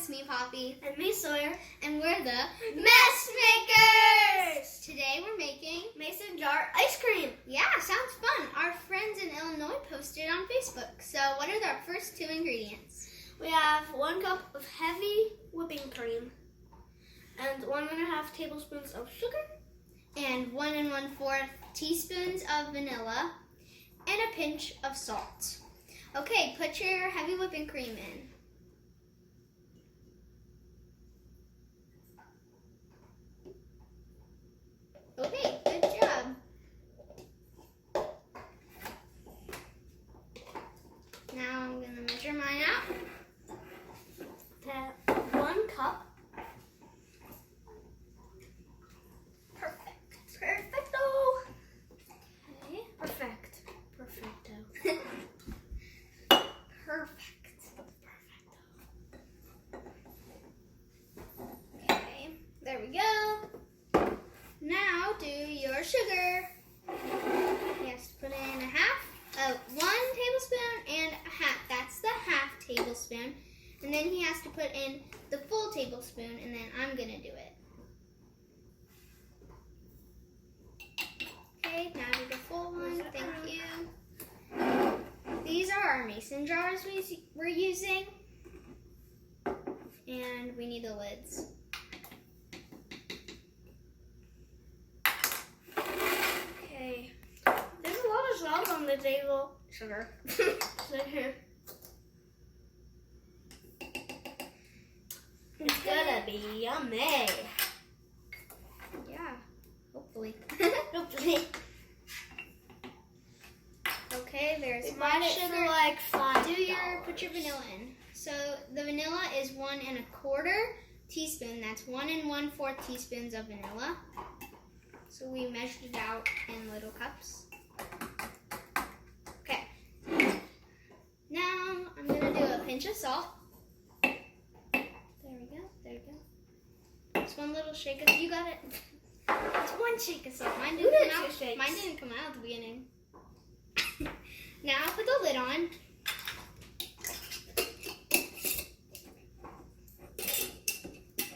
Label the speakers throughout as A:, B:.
A: it's me, Poppy.
B: And me, Sawyer.
A: And we're the Mess Makers! Today we're making
B: mason jar ice cream.
A: Yeah, sounds fun. Our friends in Illinois posted on Facebook. So what are our first two ingredients?
B: We have 1 cup of heavy whipping cream and 1.5 tablespoons of sugar.
A: And 1 1/4 teaspoons of vanilla and a pinch of salt. Okay, put your heavy whipping cream in. Okay, good job. Now I'm going to measure mine out.
B: 1 cup.
A: Perfecto.
B: Okay, perfect. Perfecto.
A: Perfect. Okay, there we go. Now do your sugar. Yes, put in 1 tablespoon and a half. That's the half tablespoon. And then he has to put in the full tablespoon, and then I'm gonna do it. Okay, now do the full one. Thank you. These are our mason jars we're using. And we need the lids.
B: Okay. There's a lot of salt on the table. Sugar. Right here. It's gonna be yummy.
A: Yeah, hopefully.
B: Hopefully.
A: Okay, there's
B: We
A: my
B: bought it
A: sugar.
B: for like $5.
A: Put your vanilla in. So the vanilla is 1 1/4 teaspoon. That's 1 1/4 teaspoons of vanilla. So we measured it out in little cups. Okay. Now I'm gonna do a pinch of salt. There we go. There we go. Just one little shake of. You got it. It's 1 shake of salt. Mine didn't come out. Mine didn't come out at the beginning. Now put the lid on.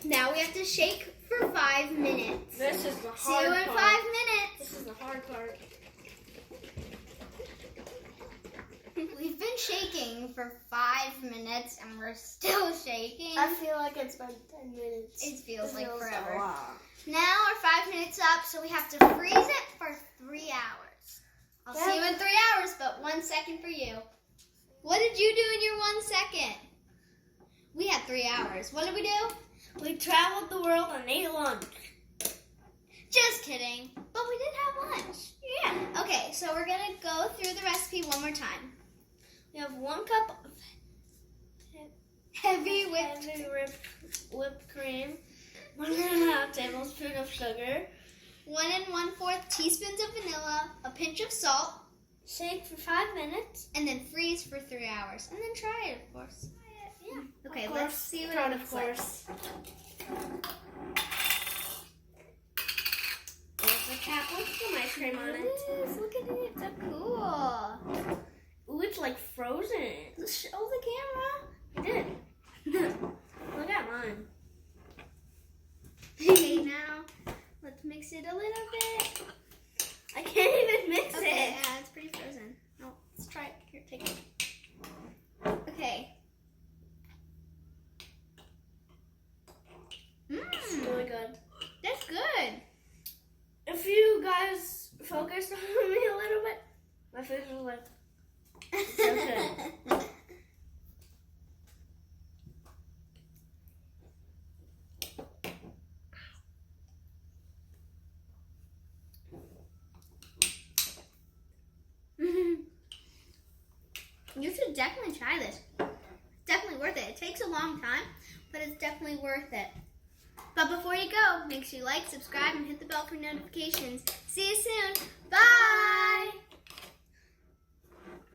A: Now we have to shake for 5 minutes.
B: This is the
A: See
B: hard
A: you in
B: part.
A: 5 minutes.
B: This is the hard part.
A: We've been shaking for 5 minutes and we're still shaking.
B: I feel like it's been 10 minutes.
A: It feels like
B: so
A: forever.
B: long.
A: Now our 5 minutes up, so we have to freeze it for 3 hours. I'll see you in 3 hours, but 1 second for you. What did you do in your 1 second? We had 3 hours. What did we do?
B: We traveled the world and ate lunch.
A: Just kidding. But we did have lunch.
B: Yeah.
A: Okay, so we're going to go through the recipe one more time.
B: We have 1 cup of
A: Heavy whipped
B: whipped cream, 1.5 tablespoon of sugar,
A: 1 1/4 teaspoons of vanilla, a pinch of salt,
B: shake for 5 minutes,
A: and then freeze for 3 hours. And then try it, of course.
B: Yeah.
A: Okay, let's see what it looks like.
B: There's the cap with some ice cream on it.
A: Look at it. So cool.
B: Ooh, it's like frozen.
A: Show the camera.
B: I did. Look at mine.
A: Okay, now let's mix it a little bit.
B: I can't even mix
A: Okay,
B: it.
A: yeah, it's pretty frozen. No, let's try it. Here, take it. Okay.
B: It's really good.
A: That's good.
B: If you guys focused on me a little bit, my face was like, so good.
A: You should definitely try this. It's definitely worth it. It takes a long time, but it's definitely worth it. But before you go, make sure you like, subscribe, and hit the bell for notifications. See you soon. Bye!